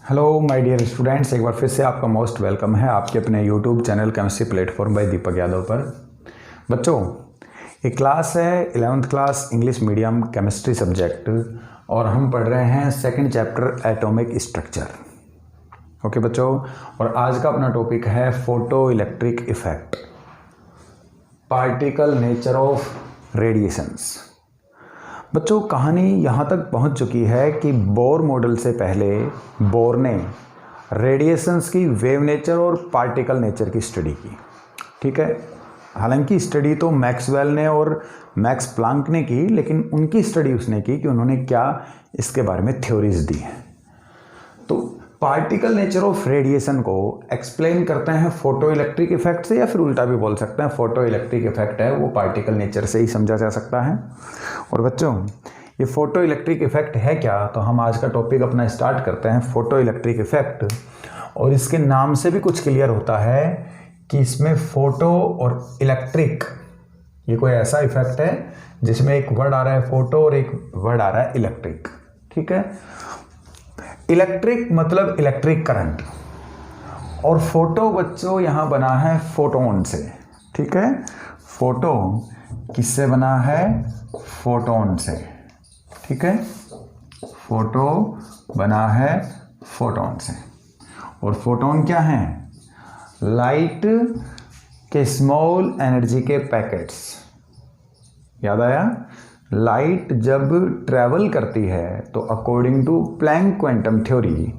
Hello my dear students, एक बार फिर से आपका मोस्ट वेलकम है आपके अपने YouTube channel chemistry platform by Deepak Yadav पर। बच्चों, ये क्लास है 11th class English medium chemistry subject और हम पढ़ रहे हैं second chapter atomic structure. Okay बच्चों, और आज का अपना टॉपिक है photoelectric effect, particle nature of radiations. बच्चों, कहानी यहाँ तक पहुँच चुकी है कि बोर मॉडल से पहले बोर ने रेडिएशंस की वेव नेचर और पार्टिकल नेचर की स्टडी की। ठीक है, हालांकि स्टडी तो मैक्सवेल ने और मैक्स प्लांक ने की, लेकिन उनकी स्टडी उसने की कि उन्होंने क्या इसके बारे में थ्योरीज दी हैं। तो पार्टिकल नेचर ऑफ रेडिएशन को एक्सप्लेन करते हैं फोटो इलेक्ट्रिक इफेक्ट से, या फिर उल्टा भी बोल सकते हैं फोटो इलेक्ट्रिक इफेक्ट है वो पार्टिकल नेचर से ही समझा जा सकता है। और बच्चों, ये फोटो इलेक्ट्रिक इफेक्ट है क्या, तो हम आज का टॉपिक अपना स्टार्ट करते हैं फोटो इलेक्ट्रिक इफेक्ट। और इसके नाम से भी कुछ क्लियर होता है कि इसमें फोटो और इलेक्ट्रिक, ये कोई ऐसा इफेक्ट है जिसमें एक वर्ड आ रहा है फोटो और एक वर्ड आ रहा है इलेक्ट्रिक। ठीक है, इलेक्ट्रिक मतलब इलेक्ट्रिक करंट, और फोटो बच्चों यहाँ बना है फोटोन से। ठीक है, फोटो किससे बना है? फोटोन से। ठीक है, फोटो बना है फोटोन से। और फोटोन क्या है? लाइट के स्मॉल एनर्जी के पैकेट्स। याद आया? लाइट जब ट्रैवल करती है तो according to Planck quantum theory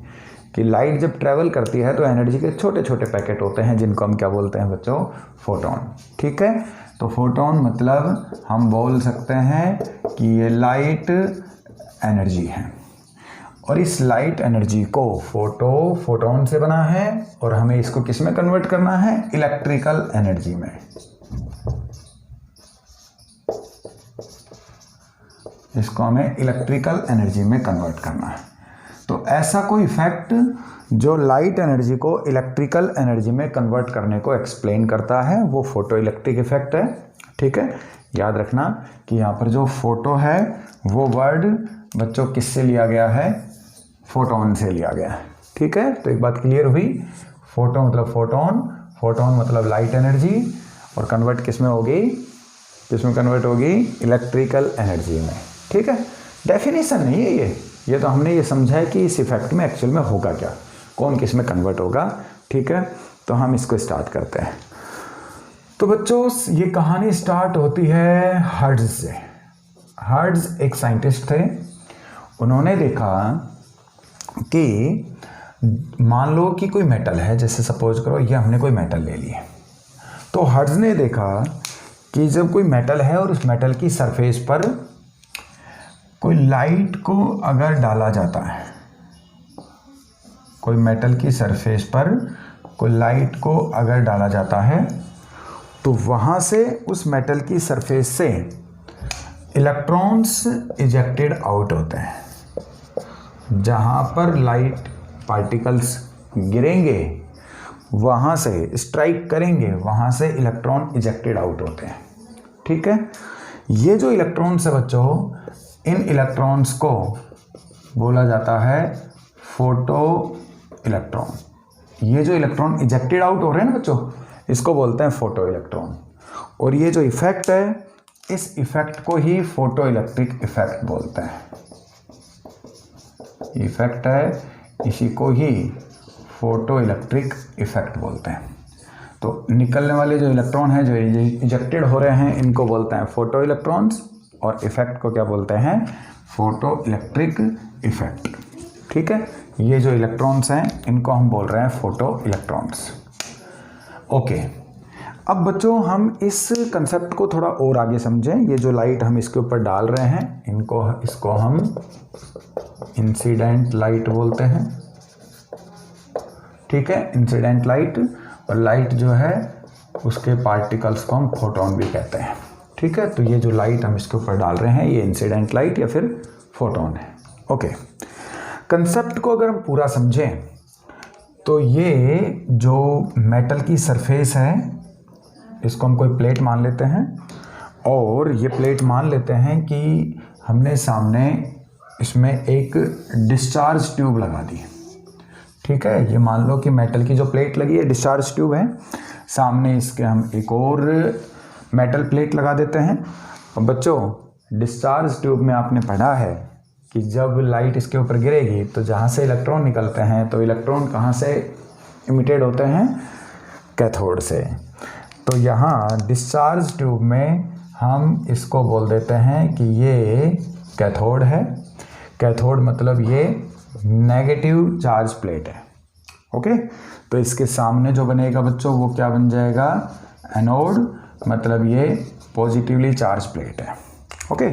कि लाइट जब ट्रैवल करती है तो एनर्जी के छोटे छोटे पैकेट होते हैं जिनको हम क्या बोलते हैं बच्चों? फोटोन। ठीक है, तो फोटोन मतलब हम बोल सकते हैं कि ये लाइट एनर्जी है, और इस लाइट एनर्जी को फोटोन से बना है, और हमें इसको किस में कन्वर्ट करना है? इलेक्ट्रिकल एनर्जी में। इसको हमें इलेक्ट्रिकल एनर्जी में कन्वर्ट करना है। तो ऐसा कोई इफेक्ट जो लाइट एनर्जी को इलेक्ट्रिकल एनर्जी में कन्वर्ट करने को एक्सप्लेन करता है वो फोटो इलेक्ट्रिक इफेक्ट है। ठीक है, याद रखना कि यहाँ पर जो फोटो है वो वर्ड बच्चों किससे लिया गया है? फोटोन से लिया गया है। ठीक है, तो एक बात क्लियर हुई, फोटो मतलब फोटोन मतलब लाइट एनर्जी, और कन्वर्ट किस में होगी? किस में कन्वर्ट होगी? इलेक्ट्रिकल एनर्जी में। ठीक है, डेफिनेशन नहीं है ये तो हमने ये समझा है कि इस इफेक्ट में एक्चुअल में होगा क्या, कौन किस में कन्वर्ट होगा। ठीक है, तो हम इसको स्टार्ट करते हैं। तो बच्चों, ये कहानी स्टार्ट होती है हर्ट्ज से। हर्ट्ज एक साइंटिस्ट थे, उन्होंने देखा कि मान लो कि कोई मेटल है, जैसे सपोज करो ये हमने कोई मेटल ले ली है, तो हर्ट्ज ने देखा कि जब कोई मेटल है और उस मेटल की सरफेस पर कोई लाइट को अगर डाला जाता है, कोई मेटल की सरफेस पर कोई लाइट को अगर डाला जाता है, तो वहाँ से उस मेटल की सरफेस से इलेक्ट्रॉन्स इजेक्टेड आउट होते हैं। जहाँ पर लाइट पार्टिकल्स गिरेंगे, वहाँ से स्ट्राइक करेंगे, वहाँ से इलेक्ट्रॉन इजेक्टेड आउट होते हैं। ठीक है, ये जो इलेक्ट्रॉन्स है बच्चों, इन इलेक्ट्रॉन्स को बोला जाता है फोटो इलेक्ट्रॉन। ये जो इलेक्ट्रॉन इजेक्टेड आउट हो रहे हैं ना बच्चों, इसको बोलते हैं फोटो इलेक्ट्रॉन। और ये जो इफेक्ट है, इस इफेक्ट को ही फोटो इलेक्ट्रिक इफेक्ट बोलते हैं। इफेक्ट है, इसी को ही फोटो इलेक्ट्रिक इफेक्ट बोलते हैं। तो निकलने वाले जो इलेक्ट्रॉन हैं जो इजेक्टेड हो रहे हैं, इनको बोलते हैं फोटो इलेक्ट्रॉन्स, और इफेक्ट को क्या बोलते हैं? Photo electric effect. ठीक है, ये जो इलेक्ट्रॉन्स हैं इनको हम बोल रहे हैं फोटो इलेक्ट्रॉन्स। ओके, अब बच्चों हम इस कंसेप्ट को थोड़ा और आगे समझें। ये जो लाइट हम इसके ऊपर डाल रहे हैं, इसको हम इंसिडेंट लाइट बोलते हैं। ठीक है, इंसिडेंट लाइट, और लाइट जो है उसके पार्टिकल्स को हम फोटोन भी कहते हैं। ठीक है, तो ये जो लाइट हम इसके ऊपर डाल रहे हैं ये इंसिडेंट लाइट या फिर फोटोन है। ओके, कंसेप्ट को अगर हम पूरा समझें तो ये जो मेटल की सरफेस है, इसको हम कोई प्लेट मान लेते हैं, और ये प्लेट मान लेते हैं कि हमने सामने इसमें एक डिस्चार्ज ट्यूब लगा दी। ठीक है, ये मान लो कि मेटल की जो प्लेट लगी है डिस्चार्ज ट्यूब है, सामने इसके हम एक और मेटल प्लेट लगा देते हैं। और बच्चों डिस्चार्ज ट्यूब में आपने पढ़ा है कि जब लाइट इसके ऊपर गिरेगी तो जहाँ से इलेक्ट्रॉन निकलते हैं, तो इलेक्ट्रॉन कहाँ से इमिटेड होते हैं, कैथोड से। तो यहाँ डिस्चार्ज ट्यूब में हम इसको बोल देते हैं कि ये कैथोड है। कैथोड मतलब ये नेगेटिव चार्ज प्लेट है। ओके, तो इसके सामने जो बनेगा बच्चों वो क्या बन जाएगा, एनोड, मतलब ये पॉजिटिवली चार्ज प्लेट है। ओके,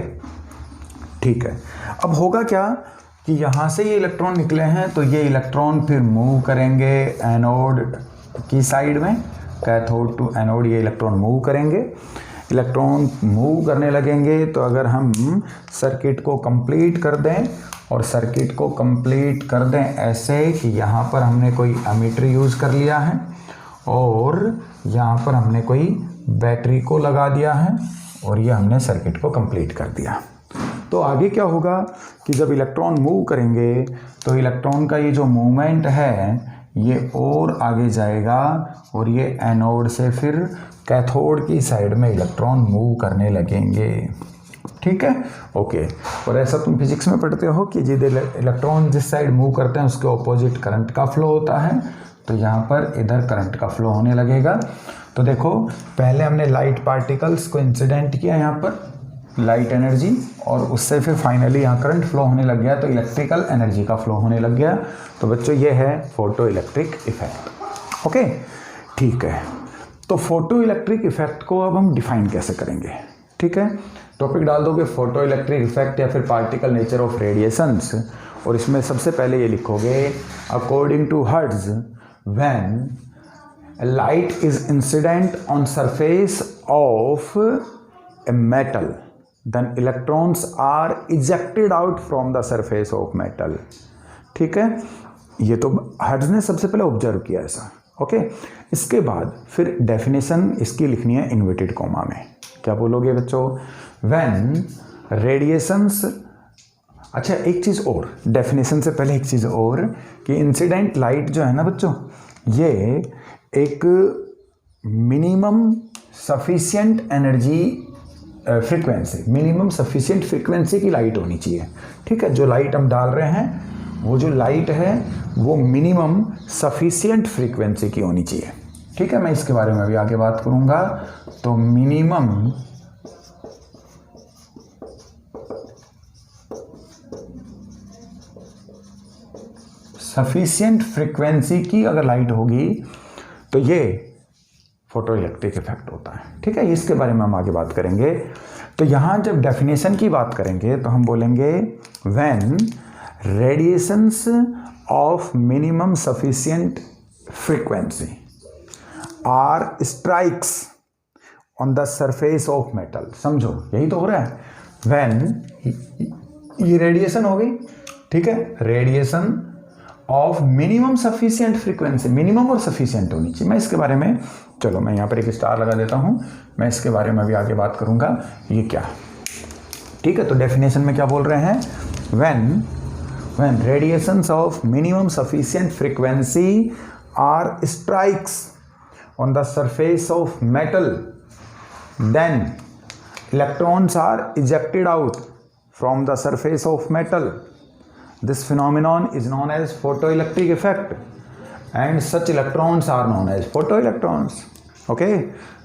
ठीक है। अब होगा क्या कि यहाँ से ये इलेक्ट्रॉन निकले हैं, तो ये इलेक्ट्रॉन फिर मूव करेंगे एनोड की साइड में, कैथोड टू एनोड ये इलेक्ट्रॉन मूव करेंगे। इलेक्ट्रॉन मूव करने लगेंगे तो अगर हम सर्किट को कंप्लीट कर दें, और सर्किट को कंप्लीट कर दें ऐसे कि यहाँ पर हमने कोई एमीटर यूज़ कर लिया है और यहाँ पर हमने कोई बैटरी को लगा दिया है, और ये हमने सर्किट को कंप्लीट कर दिया। तो आगे क्या होगा कि जब इलेक्ट्रॉन मूव करेंगे तो इलेक्ट्रॉन का ये जो मूवमेंट है ये और आगे जाएगा, और ये एनोड से फिर कैथोड की साइड में इलेक्ट्रॉन मूव करने लगेंगे। ठीक है, ओके। और ऐसा तुम फिजिक्स में पढ़ते हो कि जिधर इलेक्ट्रॉन जिस साइड मूव करते हैं उसके ऑपोजिट करंट का फ्लो होता है, तो यहाँ पर इधर करंट का फ्लो होने लगेगा। तो देखो पहले हमने लाइट पार्टिकल्स को इंसिडेंट किया यहाँ पर, लाइट एनर्जी, और उससे फिर फाइनली यहाँ करंट फ्लो होने लग गया, तो इलेक्ट्रिकल एनर्जी का फ्लो होने लग गया। तो बच्चों ये है फोटो इलेक्ट्रिक इफेक्ट। ओके, ठीक है। तो फोटो इलेक्ट्रिक इफेक्ट को अब हम डिफाइन कैसे करेंगे, ठीक है। टॉपिक डाल दोगे फोटो इलेक्ट्रिक इफेक्ट या फिर पार्टिकल नेचर ऑफ रेडिएशंस, और इसमें सबसे पहले ये लिखोगे according to Hertz when light is incident on surface of a metal then electrons are ejected out from the surface of metal. ठीक है, ये तो हर्ट्ज ने सबसे पहले ऑब्जर्व किया ऐसा। ओके, इसके बाद फिर डेफिनेशन इसकी लिखनी है इन्वर्टेड कॉमा में। क्या बोलोगे बच्चों, व्हेन रेडिएशंस, अच्छा एक चीज़ और, डेफिनेशन से पहले एक चीज़ और कि इंसिडेंट लाइट जो है ना बच्चों, ये एक minimum sufficient energy frequency, minimum sufficient frequency की लाइट होनी चाहिए। ठीक है, जो लाइट हम डाल रहे हैं वो जो लाइट है वो मिनिमम सफिशिएंट फ्रीक्वेंसी की होनी चाहिए। ठीक है, मैं इसके बारे में भी आगे बात करूंगा। तो मिनिमम सफिशिएंट फ्रीक्वेंसी की अगर लाइट होगी तो ये फोटो इलेक्ट्रिक इफेक्ट होता है। ठीक है, इसके बारे में हम आगे बात करेंगे। तो यहाँ जब डेफिनेशन की बात करेंगे तो हम बोलेंगे when radiations of minimum sufficient frequency are strikes on the surface of metal. समझो यही तो हो रहा है, व्हेन ये रेडिएशन हो गई, ठीक है, radiation of minimum sufficient frequency, minimum और सफिशिएंट होनी चाहिए। मैं इसके बारे में, चलो मैं यहाँ पर एक स्टार लगा देता हूँ, मैं इसके बारे में भी आगे बात करूँगा ये क्या। ठीक है, तो डेफिनेशन में क्या बोल रहे हैं, when radiations of minimum sufficient frequency are strikes on the surface of metal, then electrons are ejected out from the surface of metal. This phenomenon is known as photoelectric effect and such electrons are known as photoelectrons. Okay,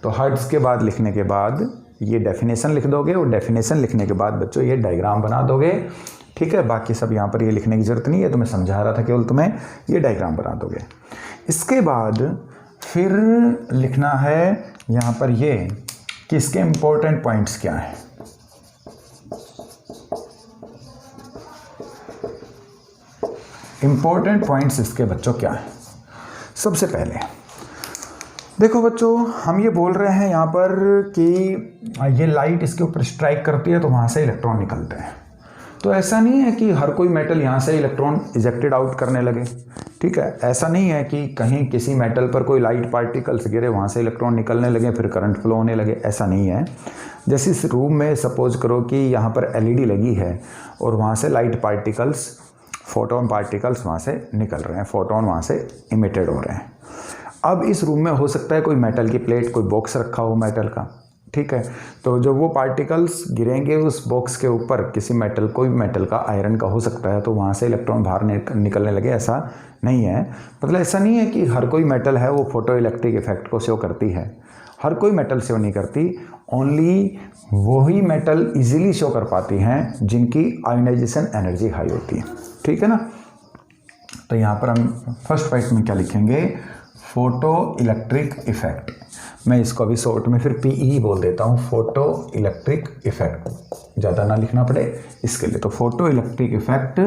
तो hertz के बाद लिखने के बाद ये definition लिख दोगे, और डेफिनेशन लिखने के बाद बच्चों ये डायग्राम बना दोगे। ठीक है, बाकी सब यहाँ पर ये लिखने की ज़रूरत नहीं है, तो मैं समझा रहा था केवल तुम्हें, ये डायग्राम बना दोगे। इसके बाद फिर लिखना है यहाँ पर ये कि इसके इम्पोर्टेंट पॉइंट्स क्या हैं। इम्पोर्टेंट पॉइंट्स इसके बच्चों क्या हैं। सबसे पहले देखो बच्चों, हम ये बोल रहे हैं यहाँ पर कि ये लाइट इसके ऊपर स्ट्राइक करती है तो वहाँ से इलेक्ट्रॉन निकलते हैं। तो ऐसा नहीं है कि हर कोई मेटल यहाँ से इलेक्ट्रॉन इजेक्टेड आउट करने लगे। ठीक है, ऐसा नहीं है कि कहीं किसी मेटल पर कोई लाइट पार्टिकल्स गिरे, वहाँ से इलेक्ट्रॉन निकलने लगे फिर करंट फ्लो होने लगे, ऐसा नहीं है। जैसे इस रूम में सपोज करो कि यहाँ पर एलईडी लगी है और वहाँ से लाइट पार्टिकल्स फोटोन पार्टिकल्स वहाँ से निकल रहे हैं, फोटोन वहाँ से इमिटेड हो रहे हैं। अब इस रूम में हो सकता है कोई मेटल की प्लेट, कोई बॉक्स रखा हो मेटल का, ठीक है। तो जब वो पार्टिकल्स गिरेंगे उस बॉक्स के ऊपर, किसी मेटल, कोई मेटल का, आयरन का हो सकता है, तो वहाँ से इलेक्ट्रॉन बाहर निकलने लगे, ऐसा नहीं है। मतलब ऐसा नहीं है कि हर कोई मेटल है वो फोटो इलेक्ट्रिक इफेक्ट को शो करती है, हर कोई मेटल शो नहीं करती। ओनली वही मेटल इजीली शो कर पाती हैं जिनकी आयोनाइजेशन एनर्जी हाई होती है, ठीक है ना। तो यहाँ पर हम फर्स्ट पॉइंट में क्या लिखेंगे, फोटो इलेक्ट्रिक इफेक्ट। मैं इसको अभी शॉर्ट में फिर पीई बोल देता हूँ, फोटो इलेक्ट्रिक इफेक्ट, ज़्यादा ना लिखना पड़े इसके लिए। तो photo electric effect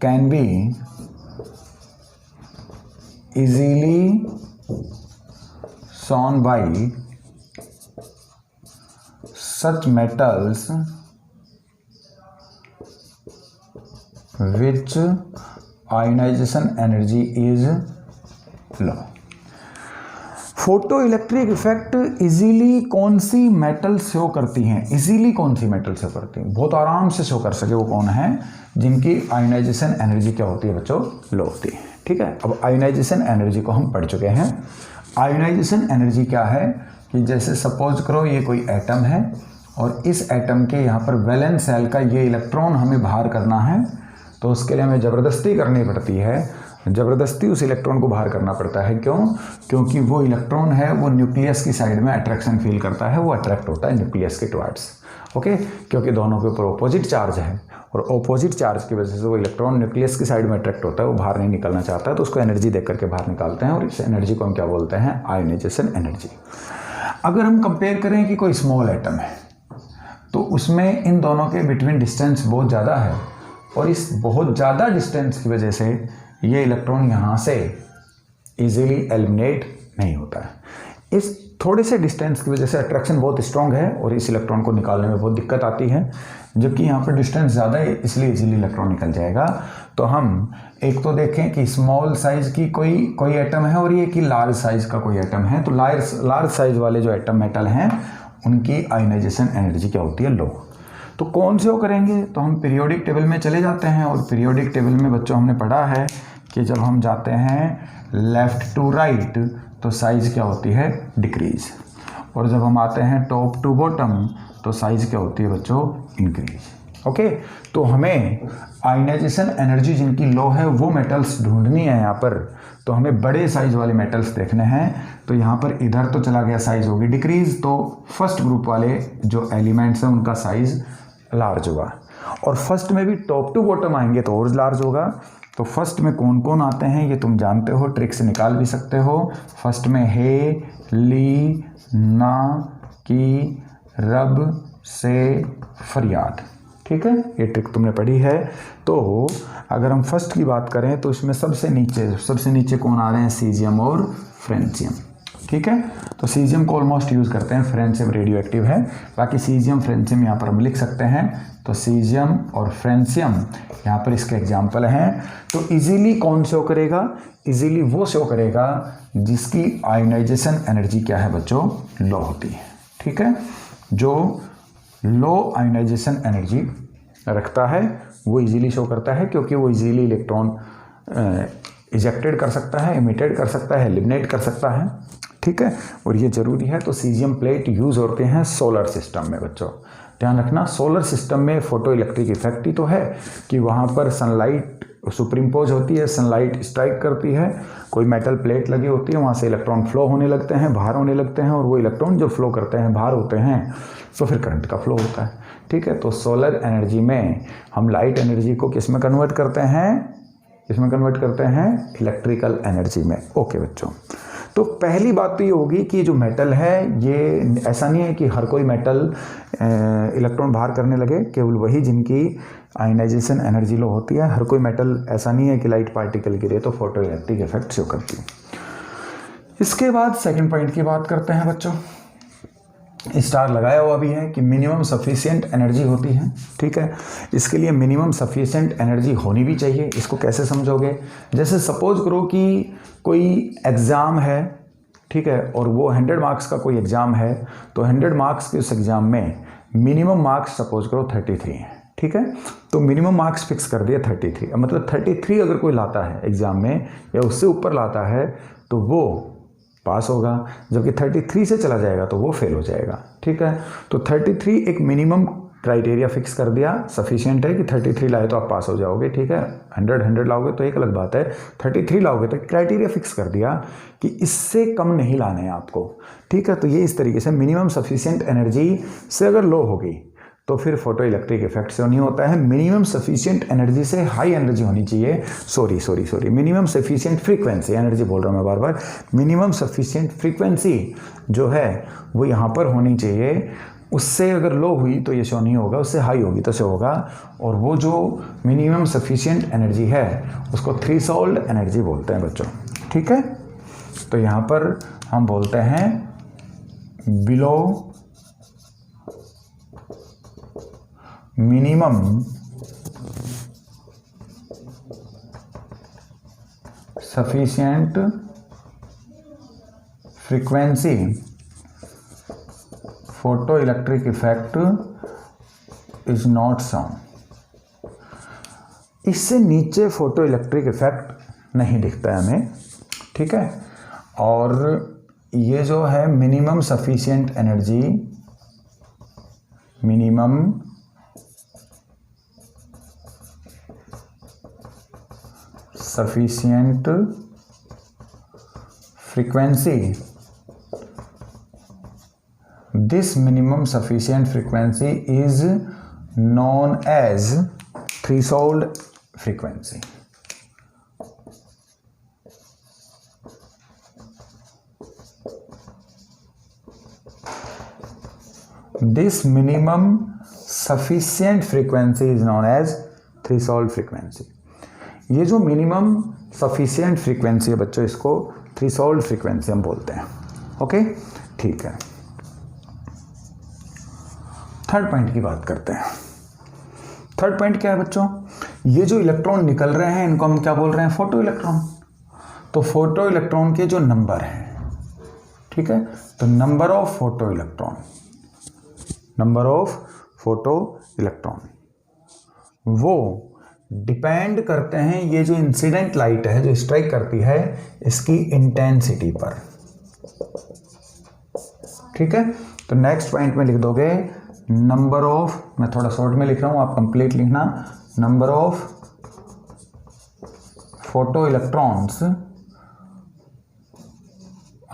can be easily shown by such metals which ionization energy is low। Photo electric effect easily कौन सी मेटल शो करती हैं, इजीली कौन सी मेटल शो करती हैं, बहुत आराम से शो कर सके, वो कौन है, जिनकी आयोनाइजेशन एनर्जी क्या होती है बच्चों, लो होती है, ठीक है। अब आयोनाइजेशन एनर्जी को हम पढ़ चुके हैं। आयोनाइजेशन एनर्जी क्या है कि जैसे सपोज करो ये कोई एटम है और इस एटम के यहाँ पर वैलेंस सेल का ये इलेक्ट्रॉन हमें बाहर करना है, तो उसके लिए हमें ज़बरदस्ती करनी पड़ती है, ज़बरदस्ती उस इलेक्ट्रॉन को बाहर करना पड़ता है। क्यों? क्योंकि वो इलेक्ट्रॉन है वो न्यूक्लियस की साइड में अट्रैक्शन फील करता है, वो अट्रैक्ट होता है न्यूक्लियस के टुवर्ड्स, ओके, क्योंकि दोनों के ऊपर ऑपोजिट चार्ज है और ऑपोजिट चार्ज की वजह से वो इलेक्ट्रॉन न्यूक्लियस की साइड में अट्रैक्ट होता है, वो बाहर नहीं निकलना चाहता है, तो उसको एनर्जी दे करके बाहर निकालते हैं और इस एनर्जी को हम क्या बोलते हैं, आयोनाइजेशन एनर्जी। अगर हम कंपेयर करें कि कोई स्मॉल एटम है तो उसमें इन दोनों के बिटवीन डिस्टेंस बहुत ज़्यादा है और इस बहुत ज़्यादा डिस्टेंस की वजह से ये इलेक्ट्रॉन यहाँ से इजीली एलिमिनेट नहीं होता है। इस थोड़े से डिस्टेंस की वजह से अट्रैक्शन बहुत स्ट्रॉन्ग है और इस इलेक्ट्रॉन को निकालने में बहुत दिक्कत आती है, जबकि यहाँ पर डिस्टेंस ज़्यादा है इसलिए इजीली इलेक्ट्रॉन निकल जाएगा। तो हम एक तो देखें कि स्मॉल साइज़ की कोई एटम है और ये कि लार्ज साइज़ का कोई एटम है। तो लार्ज साइज़ वाले जो एटम मेटल हैं उनकी आयोनाइजेशन एनर्जी क्या होती है, लो। तो कौन से वो करेंगे, तो हम पीरियोडिक टेबल में चले जाते हैं और पीरियोडिक टेबल में बच्चों हमने पढ़ा है कि जब हम जाते हैं लेफ़्ट टू राइट तो साइज़ क्या होती है, डिक्रीज़, और जब हम आते हैं टॉप टू बॉटम तो साइज़ क्या होती है बच्चों, इंक्रीज, ओके। तो हमें आयोनाइजेशन एनर्जी जिनकी लो है वो मेटल्स ढूंढनी है यहाँ पर, तो हमें बड़े साइज वाले मेटल्स देखने हैं। तो यहाँ पर इधर तो चला गया, साइज होगी डिक्रीज, तो फर्स्ट ग्रुप वाले जो एलिमेंट्स हैं उनका साइज लार्ज होगा और फर्स्ट में भी टॉप टू बॉटम आएंगे तो और लार्ज होगा। तो फर्स्ट में कौन कौन आते हैं ये तुम जानते हो, ट्रिक से निकाल भी सकते हो। फर्स्ट में हे, ली, ना, की, रब, से, फरियाद, ठीक है, ये ट्रिक तुमने पढ़ी है। तो अगर हम फर्स्ट की बात करें तो इसमें सबसे नीचे कौन आ रहे हैं, सीजियम और फ्रेंशियम, ठीक है। तो सीजियम को ऑलमोस्ट यूज़ करते हैं, फ्रेंशियम रेडियो एक्टिव है, बाकी सीजियम फ्रेंशियम यहाँ पर हम लिख सकते हैं। तो सीजियम और फ्रेंशियम यहाँ पर इसके एग्जाम्पल हैं। तो इजीली कौन शो करेगा, इजीली वो शो करेगा जिसकी आयोनाइजेशन एनर्जी क्या है बच्चों, लो होती है, ठीक है। जो लो आयोनाइजेशन एनर्जी रखता है वो इजीली शो करता है, क्योंकि वो इजीली इलेक्ट्रॉन इजेक्टेड कर सकता है, इमिटेड कर सकता है, एलिमिनेट कर सकता है, ठीक है। और ये ज़रूरी है। तो सीजियम प्लेट यूज़ होते हैं सोलर सिस्टम में बच्चों, ध्यान रखना। सोलर सिस्टम में फोटो इलेक्ट्रिक इफेक्ट ही तो है कि वहाँ पर सनलाइट सुपरिम्पोज होती है, सनलाइट स्ट्राइक करती है, कोई मेटल प्लेट लगी होती है, वहाँ से इलेक्ट्रॉन फ्लो होने लगते हैं, बाहर होने लगते हैं, और वो इलेक्ट्रॉन जो फ्लो करते हैं बाहर होते हैं तो फिर करंट का फ्लो होता है, ठीक है। तो सोलर एनर्जी में हम लाइट एनर्जी को किस में कन्वर्ट करते हैं, इसमें कन्वर्ट करते हैं इलेक्ट्रिकल एनर्जी में, ओके बच्चों। तो पहली बात तो ये होगी कि जो मेटल है ये ऐसा नहीं है कि हर कोई मेटल इलेक्ट्रॉन बाहर करने लगे, केवल वही जिनकी आयोनाइजेशन एनर्जी लो होती है। हर कोई मेटल ऐसा नहीं है कि लाइट पार्टिकल गिरे तो फोटो इलेक्ट्रिक इफेक्ट शो करती है। इसके बाद सेकंड पॉइंट की बात करते हैं बच्चों। स्टार लगाया हुआ भी है कि मिनिमम सफिशिएंट एनर्जी होती है, ठीक है। इसके लिए मिनिमम सफिशिएंट एनर्जी होनी भी चाहिए। इसको कैसे समझोगे, जैसे सपोज करो कि कोई एग्ज़ाम है, ठीक है, और वो 100 मार्क्स का कोई एग्ज़ाम है, तो 100 मार्क्स के उस एग्ज़ाम में मिनिमम मार्क्स सपोज करो 33 हैं, ठीक है। तो मिनिमम मार्क्स फिक्स कर दिया 33, मतलब 33 अगर कोई लाता है एग्ज़ाम में या उससे ऊपर लाता है तो वो पास होगा, जबकि 33 से चला जाएगा तो वो फेल हो जाएगा, ठीक है। तो 33 एक मिनिमम क्राइटेरिया फिक्स कर दिया, सफिशिएंट है कि 33 लाए तो आप पास हो जाओगे, ठीक है। 100 लाओगे तो एक अलग बात है, 33 लाओगे तो क्राइटेरिया फिक्स कर दिया कि इससे कम नहीं लाने हैं आपको, ठीक है। तो ये इस तरीके से मिनिमम सफिशिएंट एनर्जी से अगर लो होगी तो फिर फोटो इलेक्ट्रिक इफेक्ट से नहीं होता है। मिनिमम सफिशिएंट एनर्जी से हाई एनर्जी होनी चाहिए, sorry minimum sufficient frequency, energy बोल रहा हूँ मैं बार बार, मिनिमम सफिशिएंट फ्रीक्वेंसी जो है वो यहाँ पर होनी चाहिए। उससे अगर लो हुई तो ये शो नहीं होगा, उससे हाई होगी तो शो होगा। और वो जो मिनिमम सफिशिएंट एनर्जी है उसको थ्रेशोल्ड एनर्जी बोलते हैं बच्चों, ठीक है। तो यहाँ पर हम बोलते हैं below minimum sufficient frequency photo electric effect is not sound. इससे नीचे फोटो इलेक्ट्रिक इफेक्ट नहीं दिखता है हमें, ठीक है। और ये जो है minimum sufficient energy, minimum sufficient frequency, this minimum sufficient frequency is known as threshold frequency. This minimum sufficient frequency is known as threshold frequency. ये जो मिनिमम सफिशिएंट फ्रीक्वेंसी है बच्चों, इसको थ्रेशोल्ड फ्रीक्वेंसी हम बोलते हैं, ओके, ठीक है। थर्ड पॉइंट की बात करते हैं। थर्ड पॉइंट क्या है बच्चों, ये जो इलेक्ट्रॉन निकल रहे हैं इनको हम क्या बोल रहे हैं, फोटो इलेक्ट्रॉन। तो फोटो इलेक्ट्रॉन के जो नंबर हैं, ठीक है, तो number of photo electron, number of photo electron वो डिपेंड करते हैं ये जो इंसिडेंट लाइट है जो स्ट्राइक करती है इसकी इंटेंसिटी पर, ठीक है। तो नेक्स्ट पॉइंट में लिख दोगे नंबर ऑफ, मैं थोड़ा शॉर्ट में लिख रहा हूं, आप कंप्लीट लिखना, number of photo electrons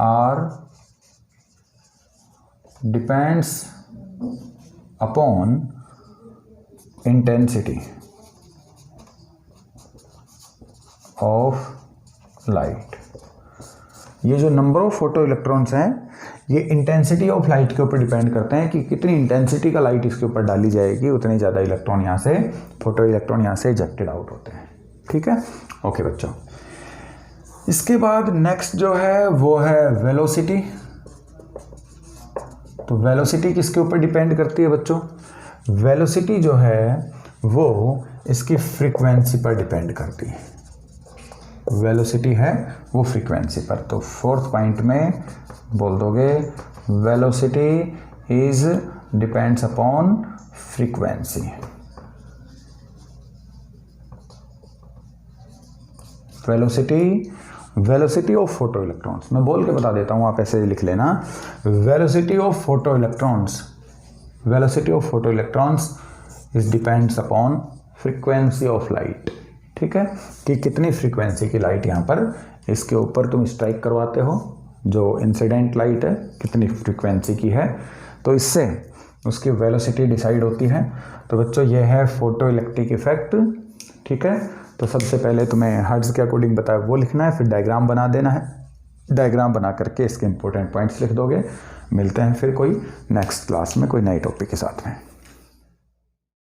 are depends upon intensity of light. ये जो नंबर ऑफ फोटो इलेक्ट्रॉन्स हैं ये इंटेंसिटी ऑफ लाइट के ऊपर डिपेंड करते हैं कि कितनी इंटेंसिटी का लाइट इसके ऊपर डाली जाएगी, उतने ज़्यादा इलेक्ट्रॉन यहाँ से, फोटो इलेक्ट्रॉन यहाँ से इजेक्टेड आउट होते हैं, ठीक है, ओके बच्चों। इसके बाद नेक्स्ट जो है वो है वेलोसिटी। तो वेलोसिटी किसके ऊपर डिपेंड करती है बच्चों, वेलोसिटी जो है वो इसकी फ्रीक्वेंसी पर डिपेंड करती है, वेलोसिटी है वो फ्रीक्वेंसी पर। तो फोर्थ पॉइंट में बोल दोगे velocity is depends upon frequency. Velocity of photo electrons, मैं बोल के बता देता हूँ, आप ऐसे ही लिख लेना, velocity of photo electrons, velocity of photo electrons is depends upon frequency of light, ठीक है, कि कितनी फ्रीक्वेंसी की लाइट यहाँ पर इसके ऊपर तुम स्ट्राइक करवाते हो, जो इंसिडेंट लाइट है कितनी फ्रीक्वेंसी की है, तो इससे उसकी वेलोसिटी डिसाइड होती है। तो बच्चों ये है फोटो इलेक्ट्रिक इफेक्ट, ठीक है। तो सबसे पहले तुम्हें हर्ट्ज के अकॉर्डिंग बताया वो लिखना है, फिर डायग्राम बना देना है, डायग्राम बना करके इसके इंपॉर्टेंट पॉइंट्स लिख दोगे। मिलते हैं फिर कोई नेक्स्ट क्लास में कोई नई टॉपिक के साथ में।